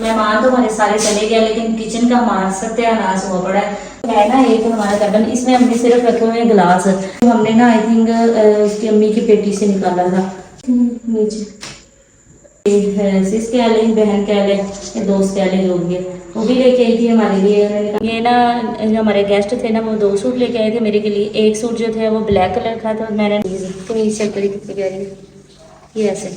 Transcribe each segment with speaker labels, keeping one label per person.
Speaker 1: मेहमान तो हमारे सारे चले गए, लेकिन किचन का हमारा सत्यानाश हुआ पड़ा है ना। एक हमारा कर्टन, इसमें हमने सिर्फ रखे हुए हैं गिलास, तो हमने ना आई थिंक उसकी अम्मी की पेटी से निकाला था नीचे। सिस कह लें, बहन कह लें या दोस्त कह लें, जो भी है वो भी लेके आई थी हमारे लिए। ये ना जो हमारे गेस्ट थे ना, वो 2 सूट लेके आए थे मेरे के लिए। एक सूट जो थे वो ब्लैक कलर का था, मैंने कमीज चेक करी कितनी प्यारी है। ये ऐसे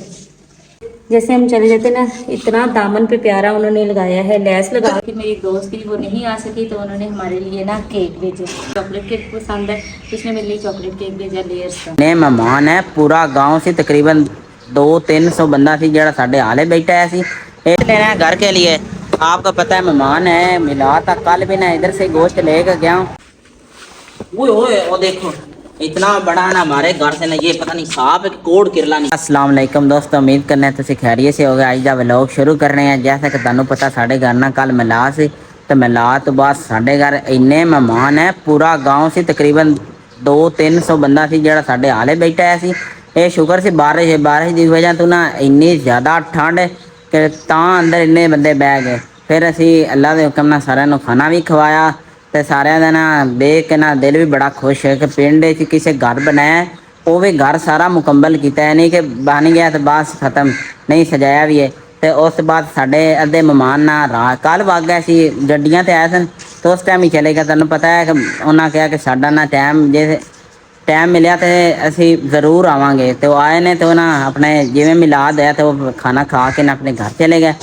Speaker 1: जैसे हम चले जाते ना, इतना दामन पे प्यारा उन्होंने लगाया है, लेस लगा के। मेरी दोस्त थी वो नहीं आ सकी, तो उन्होंने हमारे लिए ना केक भेजे। चॉकलेट केक पसंद है, उसने मेरे लिए चॉकलेट केक भेजा लेयर्स का।
Speaker 2: ने मेहमान है पूरा गांव से तकरीबन 200-300 बंदा सी जड़ा साढ़े हाले बैठा है सी एक लेना है घर के लिए। आपको पता है मेहमान है मिला था, कल भी ना इधर से गोश्त लेकर गया हूँ। ओए वो देखो इतना बड़ा ना हमारे घर से ना, ये पता नहीं सांप है कि कोड़ किरला नहीं। अस्सलाम वालेकुम दोस्तों, उम्मीद करने तुम खैरियत से हो गए। आज का व्लॉग शुरू कर रहे हैं। जैसा कि तुहानू पता साढ़े घर ना कल मिला से, तो मिला तो बाद साढ़े घर इन्ने मेहमान है, पूरा गाँव से तकरीबन 200-300 बंदा सी जड़ा साढ़े हाले बैठा है सी। ये शुक्र से बारिश की वजह तो ना इन्नी ज़्यादा ठंड कि अंदर इन्ने बंदे बह गए। फिर असी अल्लाह के हुक्म नाल सारिਆਂ ਨੂੰ खाना भी खवाया, तो सारिਆਂ ਦਾ ना देख के ना दिल भी बड़ा खुश है कि पिंड किसी घर बनाया, वो भी घर सारा मुकम्मल किया है, नहीं कि बन गया तो बस खत्म नहीं, सजाया भी है। तो उस बाद साढ़े अद्धे मेहमान ना रात कल वग गए सी, गड्डियां ते आए सन, तो उस टाइम ही चले गए। तुहानू पता है कि उन्होंने कहा कि साडा ना टाइम जे टाइम मिले तो असी ज़रूर आवांगे। तो आए ने तो ना अपने जिमें मिलाद है, तो वो खाना खा के ना अपने घर चले गए।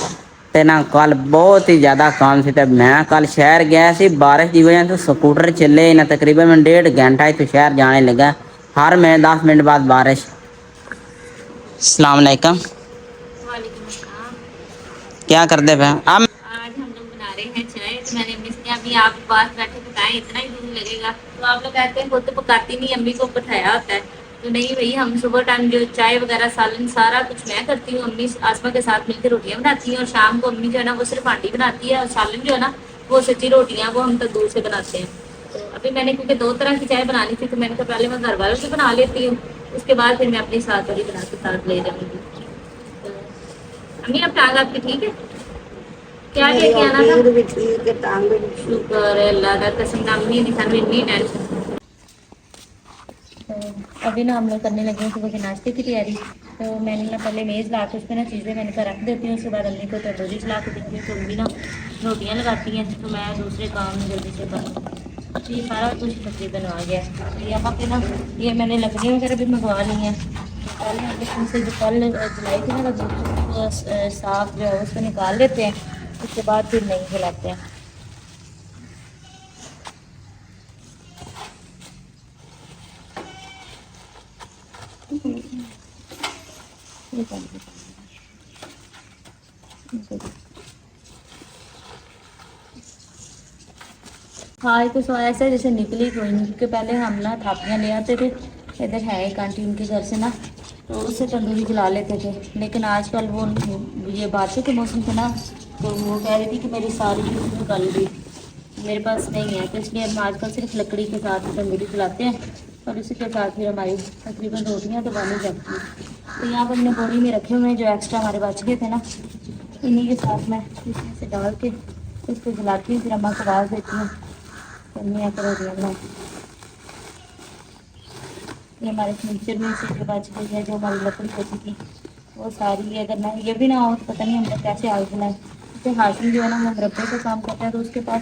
Speaker 2: तो ना कल बहुत ही ज़्यादा काम से, तो मैं कल शहर गया सी, बारिश की वजह तो स्कूटर चले ना, तकरीबन मैं 1.5 घंटा तो शहर जाने लगा, हर मैं 10 मिनट बाद बारिश। अस्सलाम वालेकुम।
Speaker 1: वालेकुम अस्सलाम।
Speaker 2: क्या करते पे अब?
Speaker 1: आज हम लोग बना रहे हैं चाय, तो मैंने मिस किया अभी आप पास बैठे पकाएं, इतना ही दूर लगेगा। तो आप लोग कहते हैं खुद तो पकाती नहीं, अम्मी को बैठाया होता है। तो नहीं भाई, हम सुबह टाइम जो चाय वगैरह सालन सारा कुछ मैं करती हूँ, अम्मी आसमा के साथ मिलकर रोटियाँ बनाती हैं, और शाम को अम्मी जो है ना वो सिर्फ आंटी बनाती है, और सालन जो है ना वो सच्ची रोटियाँ वो हम तंदूर से बनाते हैं। तो अभी मैंने क्योंकि 2 तरह की चाय बनानी थी, तो मैंने कहा पहले मैं घर वालों से बना लेती हूँ, उसके बाद फिर मैं अपनी साथ वाली बना के साथ ले जाऊँगी। तो अम्मी अब टांग आपकी ठीक है? क्या लेके आना था? शुक्र है अल्लाह का, कसम अम्मी ने सानू इतनी टेंशन। तो अभी ना हम लोग करने लगे हैं सुबह के नाश्ते की तैयारी। तो मैंने ना पहले मेज़ ला के उस पर ना चीज़ें मैंने कर रख देती हूँ, उसके बाद अम्मी को तंदूरी चला के देती हूँ, तो अम्मी ना रोटियाँ लगाती हैं, तो मैं दूसरे काम में जल्दी से करूँ। ये सारा कुछ तकरीबन आ गया है। यहाँ पे ना ये मैंने लकड़ियाँ वगैरह भी मंगवा ली हैं। पहले हम उनसे जो कल जलाई थी ना, तो साफ जो है उसको निकाल लेते हैं, उसके बाद फिर नहीं जलाते हैं। हाँ, तो सो ऐसा जैसे निकली कोई नहीं, क्योंकि पहले हम ना थापियाँ ले आते थे, इधर है एक आंटी उनके घर से ना, तो उससे तंदूरी जला लेते थे। लेकिन आजकल वो ये बारिश के मौसम थे ना, तो वो कह रही थी कि मेरी सारी चीज़ निकाल दी, मेरे पास नहीं है, तो इसलिए हम आजकल सिर्फ लकड़ी के साथ तंदूरी जलाते हैं, और उसी के साथ फिर हमारी तकरीबन रोटियाँ तो बनी जाती हैं। तो यहाँ पर मैंने बोरी में रखे हुए हैं जो एक्स्ट्रा हमारे बच गए थे ना, इन्हीं के साथ मैं इसमें से डाल के उसको जलाती हूँ, फिर अम्मा को आवाज़ देती हूँ, करनी करो दिया। ये हमारे फर्नीचर में से जो बच गई है, जो हमारी लकड़ी होती थी वो सारी, अगर मैं ये भी ना हो तो पता नहीं हम लोग कैसे आग बनाए। जैसे हाशिम जो है ना वो मुरब्बे का काम करता है, तो उसके पास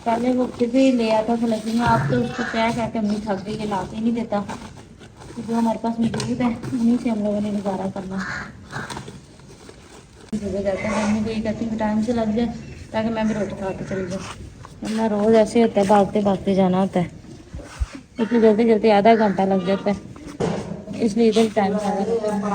Speaker 1: पहले वो फिर भी ले आता था, लेकिन आप तो उसको क्या कहते अम्मी थक गई है, ला के नहीं देता। तो जो हमारे पास मौजूद है उन्हीं से हम लोगों ने गुजारा करना जगह जाता है। मम्मी को ये कहती हूँ टाइम से लग जाए, ताकि मैं भी रोटी खा के चली जाऊँ, वरना रोज़ ऐसे होता है, भागते भागते जाना होता है, इतनी जल्दी जल्दी आधा घंटा लग जाता है, इसलिए इधर टाइम ज़्यादा लगता है।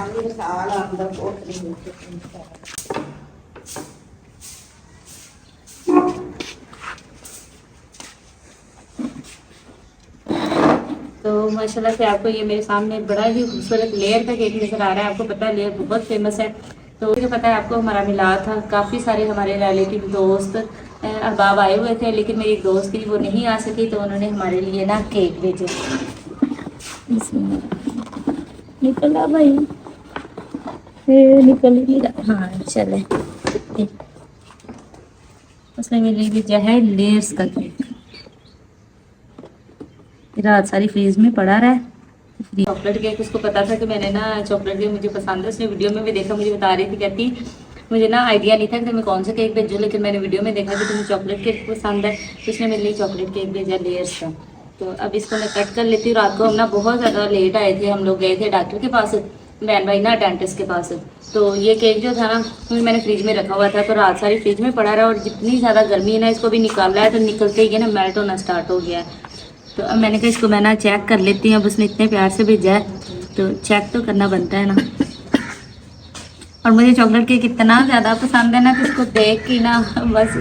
Speaker 1: तो माशाल्लाह से आपको ये मेरे सामने बड़ा ही खूबसूरत लेयर का केक नज़र आ रहा है। आपको पता है लेयर बहुत फेमस है, तो मुझे पता है आपको हमारा मिलाद था, काफ़ी सारे हमारे रिलेटिव दोस्त अहबाब आए हुए थे, लेकिन मेरी दोस्त थी वो नहीं आ सकी, तो उन्होंने हमारे लिए ना केक भेजे। निकला भाई, निकल ही रहा, हाँ चले। उसमें मिली भी जो है लेयर्स का केक। रात सारी फ्रीज में पड़ा रहा है चॉकलेट केक। उसको पता था कि मैंने ना चॉकलेट केक मुझे पसंद है, उसने वीडियो में भी देखा, मुझे बता रही थी, कहती मुझे ना आइडिया नहीं था कि मैं कौन सा केक भेजूँ, लेकिन मैंने वीडियो में देखा कि तुम्हें चॉकलेट केक पसंद है, तो उसने मेरे लिए चॉकलेट केक भेजा लेयर्स का। तो अब इसको मैं कट कर लेती हूँ। रात को हम ना बहुत ज़्यादा लेट आए थे, हम लोग गए थे डॉक्टर के पास, बहन भाई ना डेंटिस्ट के पास। तो ये केक जो था ना मैंने फ्रिज में रखा हुआ था, तो रात सारी फ्रिज में पड़ा रहा, और जितनी ज़्यादा गर्मी है ना इसको भी निकाला है, तो निकलते ही ना मेल्ट होना स्टार्ट हो गया है। तो अब मैंने कहा इसको मैं ना चेक कर लेती हूँ, अब उसने इतने प्यार से भेजा है तो चेक तो करना बनता है ना। और मुझे चॉकलेट केक इतना ज़्यादा पसंद है ना कि इसको देख के ना बस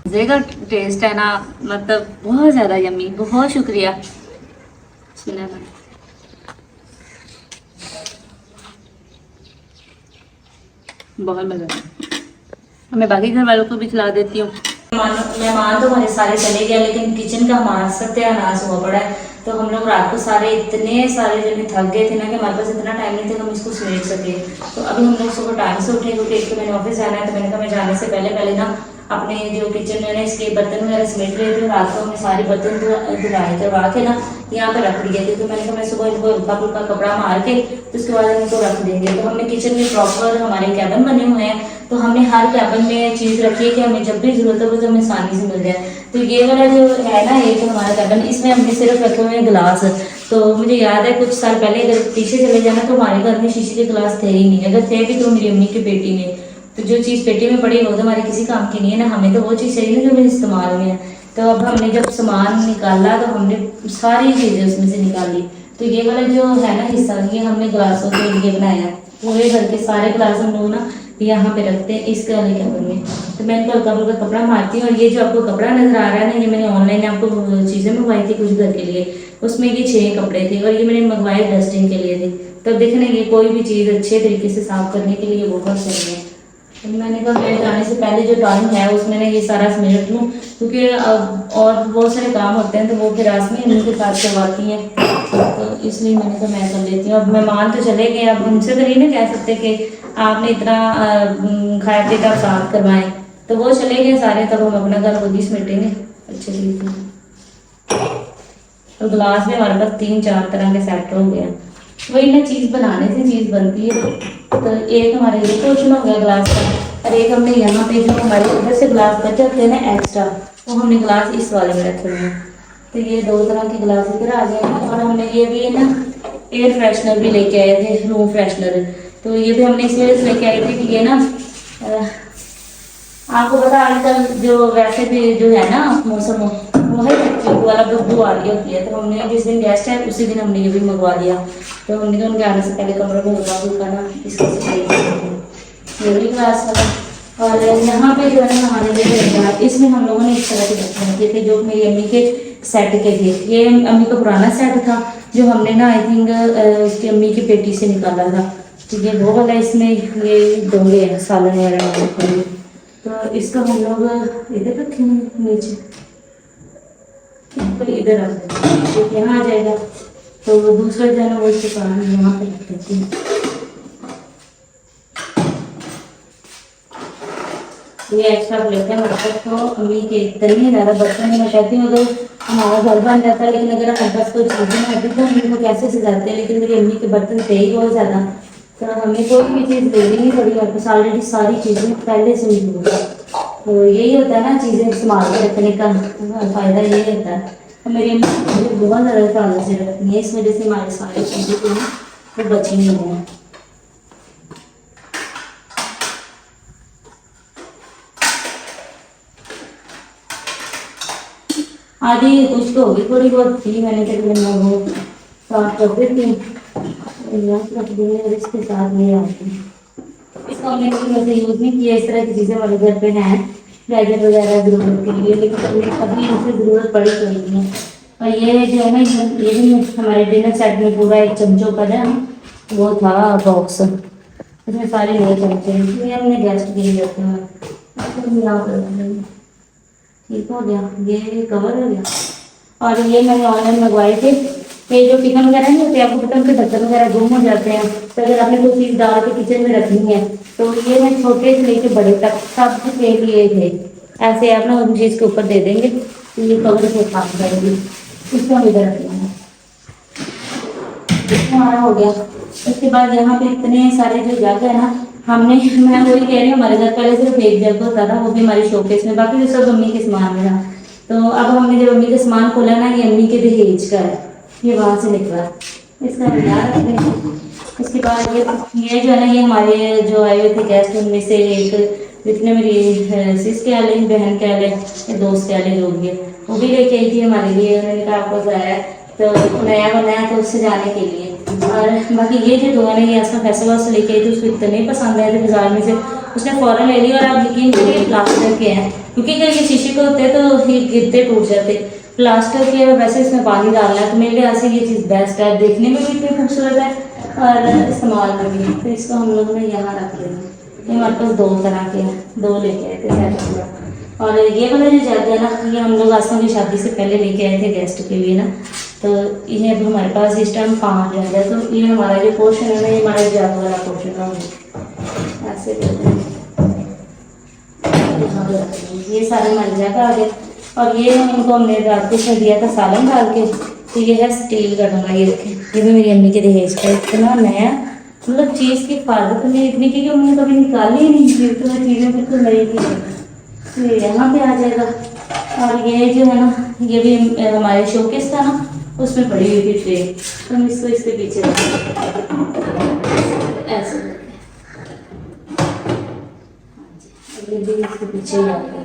Speaker 1: मज़े का टेस्ट है ना, मतलब बहुत ज़्यादा यम्मी। बहुत शुक्रिया। बहुत मज़ा आया। मैं बाकी घर वालों को भी खिला देती हूँ। मेहमान तो हमारे सारे चले गए, लेकिन किचन का हमारा सत्यानाश हुआ पड़ा है। तो हम लोग रात को सारे इतने सारे जने थक गए थे ना कि हमारे पास इतना टाइम नहीं था कि हम इसको समेट सके। तो अभी हम लोग सुबह टाइम से उठे, क्योंकि एक तो मैंने ऑफिस जाना है, तो मैंने कहा मैं जाने से पहले पहले ना अपने जो किचन में ना इसके बर्तन वगैरह समेट रहे थे। रात को हमने सारे बर्तन धुलाई करवा के ना यहाँ पे रख दिए थे। तो मैंने कहा मैं सुबह इनको हल्का फुल्का कपड़ा मार के तो उसके बाद इनको रख देंगे। तो हमने किचन में प्रॉपर हमारे कैबिन बने हुए हैं, तो हमने हर कैबिन में चीज़ रखी है कि हमें जब भी जरूरत हो तो हमें आसानी से मिल जाए। तो ये वाला जो है ना एक हमारा कैबिन, इसमें हमने सिर्फ रखे हुए हैं गिलास। तो मुझे याद है कुछ साल पहले अगर पीछे चले जाना तो हमारे घर में शीशे के गिलास थे ही नहीं, अगर थे भी तो मेरी अम्मी की पेटी में। तो जो चीज़ पेटी में पड़ी वो तो हमारे किसी काम की नहीं है ना, हमें तो वो चीज़ चाहिए ना जो हमें इस्तेमाल में है। तो अब हमने जब सामान निकाला तो हमने सारी चीज़ें उसमें से निकाली। तो ये वाला जो है ना हिस्सा, ये हमने गिलासों के लिए बनाया। पूरे घर के सारे गिलास हम लोग ना यहाँ पे रखते हैं इस वाले कैबिन में। तो मैं इनको हल्का फुल्का कपड़ा मारती हूँ। और ये जो आपको कपड़ा नजर आ रहा है ना, ये मैंने ऑनलाइन आपको चीज़ें मंगवाई थी कुछ घर के लिए, उसमें ये 6 कपड़े थे, और ये मैंने मंगवाए डस्टिंग के लिए थे। तब देखने ये कोई भी चीज़ अच्छे तरीके से साफ करने के लिए बहुत सही है। तो मैंने कहा मैं जाने से पहले जो टाइम है उसमें ना ये सारा समेट लूँ, क्योंकि अब और बहुत सारे काम होते हैं तो वो फिर आसमी उनके साथ करवाती हैं, तो इसलिए मैंने कहा मैं कर लेती हूँ। अब मेहमान तो चले गए, अब उनसे तो नहीं ना कह सकते कि आपने इतना खाया पिया साफ करवाएं। तो वो चले गए सारे, तब हम अपना घर खुद ही समेटेंगे अच्छे तरीके से। और गिलास भी हमारे पास 3-4 तरह के सेट हो गए हैं। वही ना चीज़ बनाने से चीज़ बनती है। तो एक हमारे ये पोर्शन हो गया गिलास का, और एक हमने यहाँ पे जो हमारे उधर से गिलास बच जाते हैं ना एक्स्ट्रा, वो हमने गिलास इस वाले में रखे हुए हैं। तो ये 2 तरह के गिलास इधर आ गए हैं। और हमने ये भी ना एयर फ्रेशनर भी लेके आए थे, रूम फ्रेशनर। तो ये भी हमने इस वजह से लेके आए थे कि ये ना आपको पता आजकल जो वैसे भी जो है ना मौसम वो है वाला बदबू आ रही होती है। तो हमने जिस दिन गेस्ट है उसी दिन हमने ये भी मंगवा दिया। तो हमने उनके आने से पहले कमरे में हल्का फुल्का ना इसको सफाई कर दी क्लास वाला। और यहाँ पे जो है ना हमारे लिए इसमें हम लोगों ने इस तरह के बर्तन रखे थे जो मेरी अम्मी के सेट के थे। ये अम्मी का पुराना सेट था जो हमने ना आई थिंक उसकी अम्मी की पेटी से निकाला था। तो ये वो वाला, इसमें ये दोंगे हैं सालन वगैरह। तो इसको हम लोग इधर रखेंगे नीचे, तो इधर आ जाएगा, यहाँ आ जाएगा। तो दूसरा जो है ना वो इसके कारण यहाँ पे रख देती हूँ। ये एक्स्ट्रा प्लेट है मतलब तो अम्मी के इतने ज़्यादा बर्तन मैं कहती हूँ अगर हमारा घर बन जाता है, लेकिन अगर हमारे पास कोई चीज़ें नहीं होती तो अम्मी को कैसे सजाते हैं। लेकिन मेरी अम्मी के बर्तन थे ही बहुत ज़्यादा, तो हमें कोई भी चीज़ लेनी नहीं पड़ी। और बस ऑलरेडी सारी चीज़ें पहले से मौजूद है। तो यही होता है ना चीज़ें इस्तेमाल कर रखने का फ़ायदा यही होता है। तो मेरी अम्मी बहुत ज़्यादा ख्याल से रखती है, इस वजह से हमारी सारी चीज़ें जो हैं वो बची नहीं हैं। आधी कुछ तो होगी, थोड़ी बहुत थी, मैंने कहा वो साफ कर देती हूँ रख देंगे। और इसके साथ ये आती है, इसका हमने कभी वैसे यूज़ नहीं किया। इस तरह की चीज़ें हमारे घर पे हैं गैजेट वगैरह ज़रूरत के लिए, लेकिन कभी इनसे ज़रूरत पड़ी तो नहीं है। और ये जो है ना ये भी हमारे डिनर सेट में पूरा एक चमचों का ना वो था बॉक्स, इसमें सारे नए चमचे हैं। हमने गेस्ट के लिए रखे हैं। ठीक हो गया, ये कवर हो गया। और ये मैंने ऑनलाइन मंगवाए थे। ये जो टिफिन वगैरह नहीं होते, आपको पता उनके ढक्कन वगैरह गुम हो जाते हैं, तो अगर आपने कोई चीज़ डाल के किचन में रखनी है तो ये मैं छोटे से लेके बड़े तक सब के लिए थे। ऐसे आप ना उन चीज़ के ऊपर दे देंगे तो ये कवर से काम करेंगे। इसको हम इधर रख लेंगे, हमारा हो गया। उसके बाद यहाँ पे इतने सारे जो जग है ना, हमने, मैं वही कह रही हूँ, हमारे घर पहले सिर्फ एक जग होता था, वो भी हमारी शोकेस में, बाकी तो सब अम्मी के सामान में था। तो अब हमने जब अम्मी का सामान खोला ना, ये अम्मी के दहेज का है, ये वहाँ से निकला, इसका हम याद रखते हैं। उसके बाद ये जो है ना, ये हमारे जो आए हुए थे गेस्ट, उनमें से एक, जितने मेरी सिस के आले, बहन के आले, दोस्त के आले लोग ये, वो भी लेके आई थी हमारे लिए। उन्होंने कहा आपको ज़ाया तो नया बनाया तो उससे जाने के लिए। और बाकी ये जो दो है ना, ये असमा फैसला से लेके आई थी, उसको इतने पसंद आए थे बाजार में से, उसने फ़ौरन ले लिया। और आप यकीन करिए प्लास्टर के हैं, क्योंकि अगर ये शीशे के होते हैं तो ये गिरते टूट जाते, प्लास्टर के, वैसे इसमें पानी डालना है, तो मेरे लिहाज से ये चीज़ बेस्ट है, देखने में भी इतनी खूबसूरत है और इस्तेमाल में भी। तो इसको हम लोग ने यहाँ रख लिया। ये हमारे पास दो तरह के हैं, दो लेके आए थे सेट। और ये वाला जो जग है ना, ये हम लोग आसमा की शादी से पहले लेके आए थे गेस्ट के लिए ना, तो ये अब हमारे पास इस टाइम 5 जग है। तो ये हमारा जो पोर्शन है ना, ये हमारा जग वाला पोर्शन है, ऐसे करते हैं। यहाँ पे रख देंगे, ये सारे हमारे जग आ गए। और ये इनको हमने रात को दिया था सालन डाल के। तो ये है स्टील का डोंगा, ये देखें, ये भी मेरी अम्मी के दहेज का, इतना नया, मतलब चीज़ की हिफाजत नहीं इतनी की कि उन्होंने कभी निकाली ही नहीं थी, तो चीज़ें बिल्कुल नई थी। तो ये यहाँ पे आ जाएगा। और ये जो है ना, ये भी हमारे शोकेस था ना, उसमें पड़ी हुई थी ट्रे, तो हम इसको इसके पीछे ऐसे ये भी इसके पीछे ही आ गया।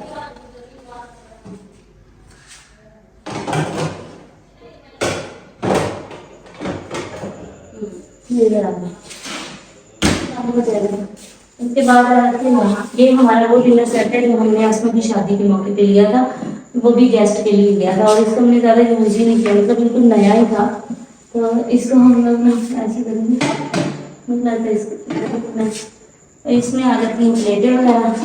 Speaker 1: उसके बाद ये हमारा वो डिनर सेट है जो हमने आसमा की शादी के मौके पे लिया था, वो भी गेस्ट के लिए लिया था। और इसको हमने ज़्यादा यूज ही नहीं किया, मतलब बिल्कुल नया ही था। तो इसको हम लोग ऐसे करेंगे, इसमें आ जाती हैं प्लेटें वगैरह।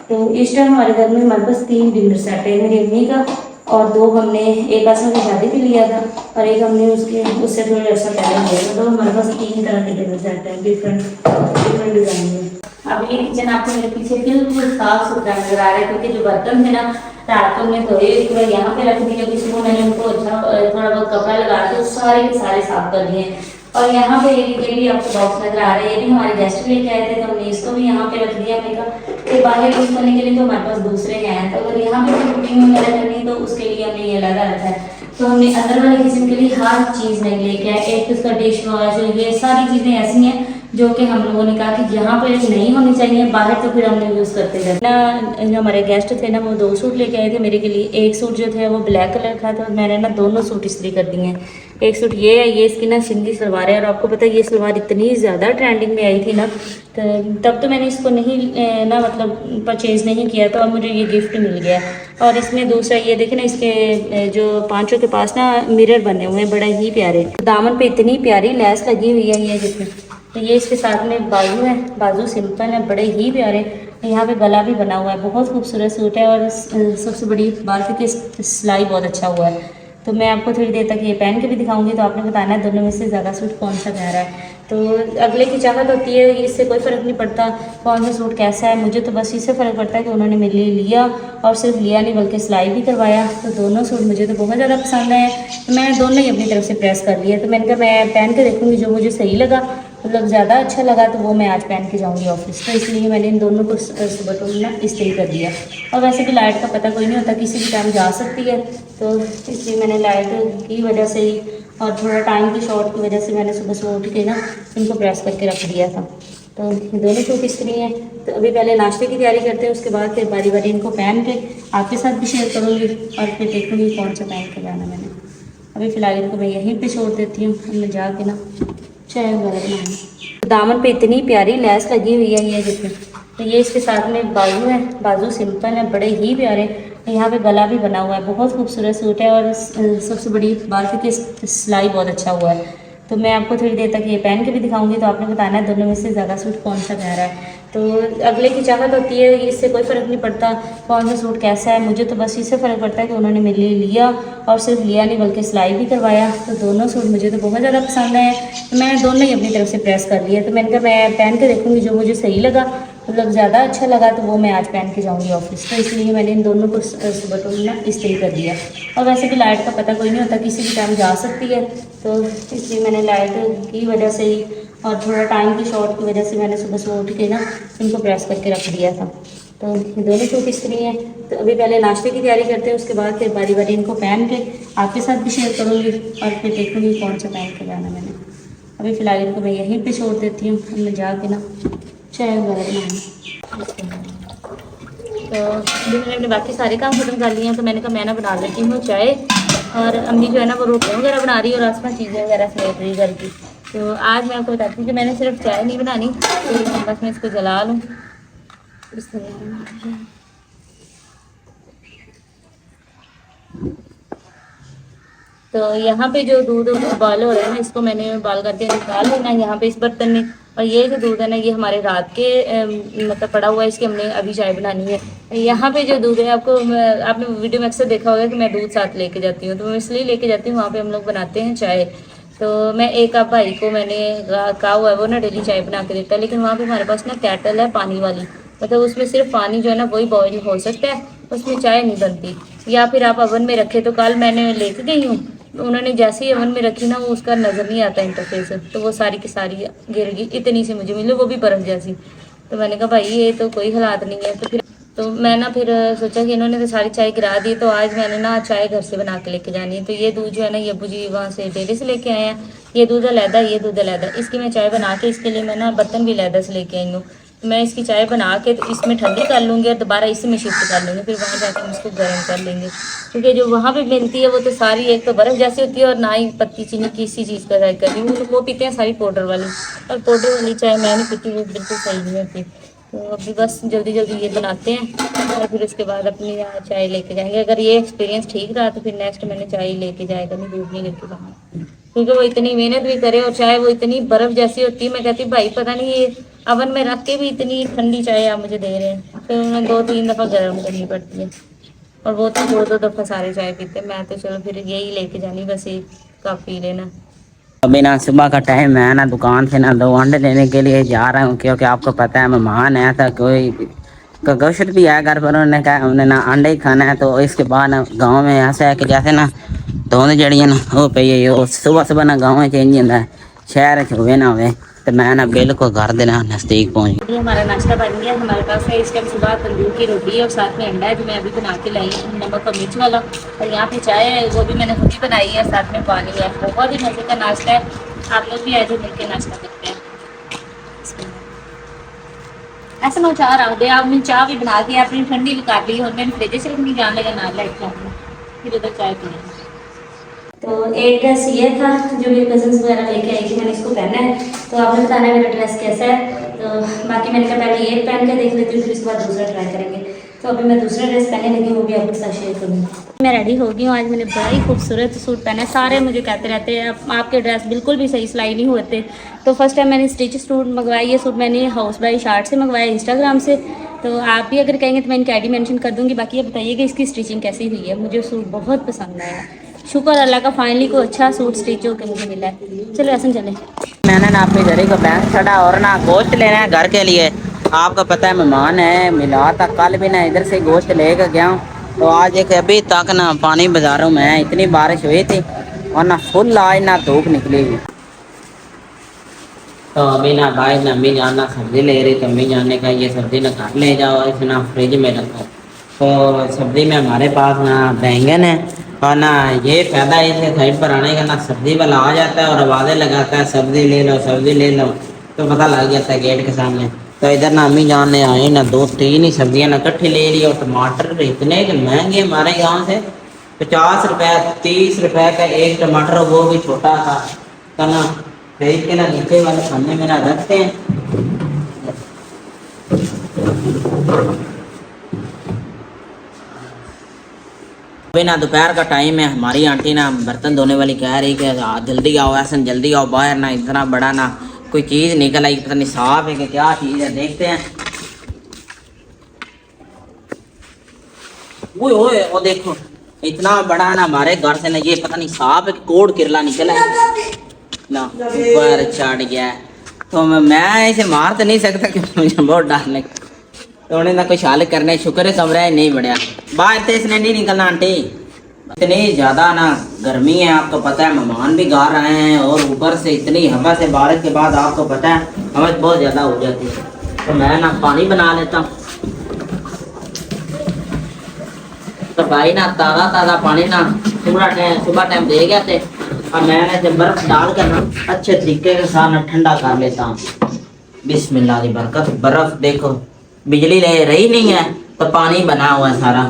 Speaker 1: तो इस टाइम हमारे घर में हमारे पास 3 डिनर सेट है, मेरी अम्मी का, और 2 हमने, एक आसमा की शादी पे लिया था और एक हमने उससे थोड़ी अर्सा पहले लिया था। तो हमारे पास 3 तरह के डिनर सेट है, डिफरेंट डिज़ाइन में। अब ये किचन आपको मेरे पीछे बिल्कुल साफ सुथरा नजर आ रहा है, क्योंकि जो बर्तन थे ना, रात को मैं धोए पूरा यहाँ पे रख दिया, किसी को मैंने उनको अच्छा थोड़ा बहुत कपड़ा लगा के सारे के सारे साफ कर दिए। और यहाँ पे ये भी आपको बॉक्स नजर आ रहा है, ये भी हमारे गेस्ट लेके आए थे, तो हमने इसको भी यहाँ पे रख दिया। हमने कहा कि बाहर यूज करने के लिए तो हमारे पास दूसरे हैं, तो अगर यहाँ पे कुकिंग वगैरह करनी तो उसके लिए हमने ये लगा रखा है। तो हमने अंदर वाले किचन के लिए हर चीज़ नहीं लेके आए। एक उसका डिश वॉश, ये सारी चीज़ें ऐसी हैं जो कि हम लोगों ने कहा कि यहाँ पर नहीं होनी चाहिए, बाहर तो फिर हमने यूज़ करते रहे ना। जो हमारे गेस्ट थे ना, वो 2 सूट लेके आए थे मेरे के लिए। एक सूट जो थे वो ब्लैक कलर का था, मैंने ना दोनों सूट इस्त्री कर दिए हैं। एक सूट ये है, ये इसकी ना सिंधी सलवार है, और आपको पता है ये सलवार इतनी ज़्यादा ट्रेंडिंग में आई थी ना, तो तब तो मैंने इसको नहीं ना मतलब परचेज़ नहीं किया था, और मुझे ये गिफ्ट मिल गया। और इसमें दूसरा ये देखें ना, इसके जो पाँचों के पास ना मिरर बने हुए हैं, बड़ा ही प्यारे। दामन पे इतनी प्यारी लैस लगी हुई है, ये जिसमें, तो ये इसके साथ में बाजू है, बाजू सिंपल है, बड़े ही प्यारे। यहाँ पे गला भी बना हुआ है, बहुत खूबसूरत सूट है। और सबसे बड़ी बात है कि सिलाई बहुत अच्छा हुआ है। तो मैं आपको थोड़ी देर तक ये पहन के भी दिखाऊंगी, तो आपने बताना है दोनों में से ज़्यादा सूट कौन सा प्यारा है। तो अगले की चाहत होती है, इससे कोई फ़र्क नहीं पड़ता कौन सा सूट कैसा है, मुझे तो बस इससे फ़र्क पड़ता है कि उन्होंने मेरे लिए लिया, और सिर्फ लिया नहीं बल्कि सिलाई भी करवाया। तो दोनों सूट मुझे तो बहुत ज़्यादा पसंद आए, तो मैंने दोनों ही अपनी तरफ से प्रेस कर लिया। तो मैंने कहा मैं पहन के देखूँगी, जो मुझे सही लगा, मतलब ज़्यादा अच्छा लगा, तो वो मैं आज पहन के जाऊँगी ऑफिस। तो इसलिए मैंने इन दोनों को सुबह तो ना इस्त्री कर दिया। और वैसे भी लाइट का पता कोई नहीं होता, किसी भी टाइम जा सकती है, तो इसलिए मैंने लाइट की वजह से ही और थोड़ा टाइम की शॉर्ट की वजह से मैंने सुबह सुबह उठ के ना इनको प्रेस करके रख दिया था। तो दोनों सूट इस्त्री हैं। तो अभी पहले नाश्ते की तैयारी करते हैं, उसके बाद फिर बारी बारी इनको पहन के आपके साथ भी शेयर करूँगी, और फिर देखूँगी कौन सा पहन के जाना मैंने। अभी फ़िलहाल इनको मैं यहीं पे छोड़ देती हूँ, मैं जाके ना चाय वगैरह बनाऊँगी। दामन पे इतनी प्यारी लैस लगी हुई है, ये जिसमें, तो ये इसके साथ में बाजू है, बाजू सिंपल है, बड़े ही प्यारे। यहाँ पे गला भी बना हुआ है, बहुत खूबसूरत सूट है। और सबसे बड़ी बात है कि सिलाई बहुत अच्छा हुआ है। तो मैं आपको थोड़ी देर तक ये पहन के भी दिखाऊंगी, तो आपने बताना है दोनों में से ज़्यादा सूट कौन सा प्यारा है। तो अगले की चाहत होती है, इससे कोई फ़र्क नहीं पड़ता कौन सा सूट कैसा है, मुझे तो बस इससे फ़र्क पड़ता है कि उन्होंने मेरे लिए लिया, और सिर्फ लिया नहीं बल्कि सिलाई भी करवाया। तो दोनों सूट मुझे तो बहुत ज़्यादा पसंद आए, तो मैंने दोनों ही अपनी तरफ से प्रेस कर लिया। तो मैंने कहा मैं पहन के देखूँगी, जो मुझे सही लगा, मतलब ज़्यादा अच्छा लगा तो वो मैं आज पहन के जाऊँगी ऑफिस, तो इसलिए मैंने इन दोनों को सुबह तो ना इस्त्री कर दिया। और वैसे भी लाइट का पता कोई नहीं होता, किसी भी टाइम जा सकती है, तो इसलिए मैंने लाइट की वजह से ही और थोड़ा टाइम की शॉर्ट की वजह से मैंने सुबह सुबह उठ के ना इनको प्रेस करके रख दिया था। तो ये दोनों सूट इस्त्री हैं। तो अभी पहले नाश्ते की तैयारी करते हैं, उसके बाद फिर बारी बारी इनको पहन के आपके साथ भी शेयर करूँगी और फिर देखूँगी कौन सा पहन के जाना मैंने। अभी फ़िलहाल इनको मैं यहीं पे छोड़ देती हूँ, मैं जाके ना चाय वगैरह बनाऊँगी। तो अभी मैंने अपने बाकी सारे काम खत्म कर लिए हैं, तो मैंने कहा मैं ना बना लेती हूँ चाय, और अम्मी जो है ना वो रोटियाँ वगैरह बना रही है और आसपास चीज़ें वगैरह समेट रही घर की। तो आज मैं आपको बताती हूँ कि मैंने सिर्फ चाय नहीं बनानी, तो बस मैं इसको जला लूँ इस तरह। तो यहाँ पे जो दूध उबाल हो रहा है ना, इसको मैंने उबाल करके निकाल लेना है यहाँ पे इस बर्तन में। और ये जो दूध है ना, ये हमारे रात के मतलब पड़ा हुआ है, इसकी हमने अभी चाय बनानी है। यहाँ पे जो दूध है, आपने वीडियो में अक्सर देखा होगा कि मैं दूध साथ लेके जाती हूँ, तो मैं इसलिए लेके जाती हूँ, वहाँ पे हम लोग बनाते हैं चाय। तो मैं एक आप भाई को मैंने कहा हुआ है, वो ना डेली चाय बना के देता है, लेकिन वहाँ पे हमारे पास ना कैटल है पानी वाली, मतलब उसमें सिर्फ पानी जो है ना वही बॉईल हो सकता है, उसमें चाय नहीं बनती। या फिर आप अवन में रखे, तो कल मैंने लेके गई हूँ, उन्होंने जैसे ही अवन में रखी ना, वो उसका नज़र नहीं आता इंटरफेस, तो वो सारी की सारी गिर गई, इतनी सी मुझे मिली, वो भी बर्फ़ जैसी। तो मैंने कहा भाई ये तो कोई हालात नहीं है। तो मैं ना फिर सोचा कि इन्होंने तो सारी चाय गिरा दी, तो आज मैंने ना चाय घर से बना के लेके जानी है। तो ये दूध जो है ना, ये अब्बू जी वहाँ से डेयरी से लेके आए हैं, ये दूध अलहदा, ये दूध अलहदा। इसकी मैं चाय बना के, इसके लिए मैं ना बर्तन भी अलहदा से लेके आई हूँ। मैं इसकी चाय बना के तो इसमें ठंडी कर लूँगी और दोबारा इसी में शिफ्ट कर लूँगी, फिर वहाँ जाकर हम इसको गर्म कर लेंगे। क्योंकि जो वहाँ पे मिलती है वो तो सारी एक तो बर्फ़ जैसी होती है, और ना ही पत्ती चीनी किसी चीज़ का जायका नहीं, वो पीते हैं सारी पाउडर वाली, और पाउडर वाली चाय मैं नहीं पीती, वो बिल्कुल सही नहीं होती। तो अभी बस जल्दी जल्दी ये बनाते हैं और फिर उसके बाद अपनी यहाँ चाय लेके जाएंगे। अगर ये एक्सपीरियंस ठीक रहा तो फिर नेक्स्ट मैंने चाय लेके जाएगा, नहीं दूध नहीं लेके जाऊँगा, क्योंकि वो इतनी मेहनत भी करे और चाय वो इतनी बर्फ़ जैसी होती है। मैं कहती भाई पता नहीं ये अवन में रख के भी इतनी ठंडी चाय आप मुझे दे रहे हैं, फिर उन्हें 2-3 दफ़ा गर्म करनी पड़ती है, और वो तो 2-2 दफ़ा सारे चाय पीते हैं। मैं तो चलो फिर यही लेके जानी, बस एक कप पी लेना।
Speaker 2: अभी ना सुबह का टाइम है ना, दुकान से ना 2 अंडे लेने के लिए जा रहा हूँ, क्योंकि आपको पता है मेहमान है, था कोई गोश्त भी है घर पर, उन्होंने कहा हमने ना अंडे ही खाना है। तो इसके बाद ना गाँव में ऐसा है कि जैसे ना धुंध जड़ी है ना वो पई है, वो सुबह सुबह ना गाँव में चेंज होता है, शहर च हुए ना हुए, तो मैं ना बिल्कुल घर दे ना नज़दीक पहुँच।
Speaker 1: ये हमारा नाश्ता बन गया। हमारे पास है इस टाइम सुबह तंदूर की रोटी है और साथ में अंडा है, जो मैं अभी बना के लाई हूँ, नमक और मिर्च वाला। और यहाँ पे चाय है, वो भी मैंने खुद ही बनाई है, साथ में पानी है। बहुत ही मज़े का नाश्ता है, आप लोग भी ऐसे मिलकर नाश्ता करते हैं। ऐसे मैं चाह रहा हूँ, आपने चाय भी बना दी, आपने ठंडी भी कर ली, और मैंने फ्रिज से रखनी जान लगा ना लाइट जाऊँगा, फिर उधर चाय पीएंगे। तो एक ड्रेस ये था जो मेरे कजन्स वगैरह लेके आई थी, मैंने इसको पहना है, तो आपने बताना है मेरा ड्रेस कैसा है। तो बाकी मैंने कहा पहले ये पहन के देख लेती हूँ, फिर उसके बाद दूसरा ट्राई करेंगे। तो अभी मैं दूसरा ड्रेस पहनने लगी, वो भी आपके साथ शेयर करूँगी। मैं रेडी हो गई हूँ, आज मैंने बड़ा ही खूबसूरत सूट पहना है। सारे मुझे कहते रहते हैं आपके ड्रेस बिल्कुल भी सही सिलाई नहीं होते। तो फर्स्ट टाइम मैंने स्टिच सूट मंगवाया, ये सूट मैंने हाउस बाई शार्ट से मंगवाया इंस्टाग्राम से। तो आप भी अगर कहेंगे तो मैं इनकी ID मेंशन कर दूँगी। बाकी ये बताइएगा इसकी स्टिचिंग कैसी हुई है, मुझे सूट बहुत पसंद आया। शुक्र अल्लाह का, फाइनली को अच्छा सूट स्टिच होकर मुझे मिला है। चलो ऐसा चले।
Speaker 2: मैंने ना अपनी घड़ी को बैंक चढ़ा और ना गोश्त लेना है घर के लिए। आपको पता है मेहमान है, मिला था कल भी ना इधर से गोश्त लेकर गया हूँ, तो आज एक अभी तक ना पानी बाजारों में, इतनी बारिश हुई थी और ना फुल आज ना धूप निकली हुई। तो अभी ना भाई ना अम्मी जान ना सब्जी ले रही, तो अम्मी जाने का ये सब्जी ना घर ले जाओ, इसे ना फ्रिज में रखो। तो सब्जी में हमारे पास ना बैंगन है, और ना ये फायदा इसे साइड पर आने का, ना सब्जी वाला आ जाता है और आवाज़ें लगाता है सब्जी ले लो सब्जी ले लो, तो पता लग जाता है गेट के सामने। तो इधर ना अम्मी जान ने आए ना 2-3 ही सब्जियां ना इकट्ठी ले ली, और टमाटर इतने के महंगे हमारे गाँव से, 50 रुपये 30 रुपये का एक टमाटर, वो भी छोटा था। तो ना फ्रिज के ना नीचे वाले खाने में ना रखते हैं। अभी ना दोपहर का टाइम है, हमारी आंटी ना बर्तन धोने वाली कह रही कि जल्दी आओ, ऐसा जल्दी आओ, बाहर ना इतना बड़ा ना कोई चीज़ निकल आई, पता नहीं साफ है कि क्या चीज़ है, देखते हैं। ओए वो देखो इतना बड़ा ना हमारे घर से ना, ये पता नहीं साफ है कि कोड किरला निकला है ना, ऊपर चढ़ गया है। तो मैं इसे मार तो नहीं सकता क्योंकि मुझे बहुत डर लग तो उन्हें ना कुछ हल करने शुक्र है कमरा नहीं बढ़िया बाहर तो इसने नहीं निकलना आंटी इतनी ज्यादा ना गर्मी है आपको पता है मेहमान भी गा रहे हैं और ऊपर से इतनी हवा से बारिश के बाद आपको पता है हवा बहुत ज्यादा हो जाती है तो मैं ना पानी बना लेता हूँ तो भाई ना ताज़ा पानी ना सुबह टाइम दे गया थे और मैंने जब बर्फ डाल कर ना अच्छे तरीके के साथ ना ठंडा कर लेता हूँ बिस्मिल्लाह की बरकत बर्फ देखो बिजली ले रही नहीं है तो पानी बना हुआ है सारा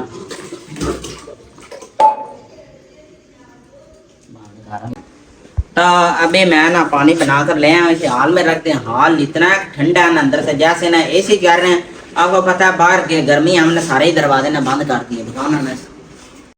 Speaker 2: तो अभी मैं ना पानी बना कर ले आया इसे हाल में रखते हैं हाल इतना ठंडा है ना अंदर से जैसे ना एसी कर रहे हैं आपको पता है बाहर के गर्मी हमने सारे ही दरवाजे ना बंद कर दिए बताओ ना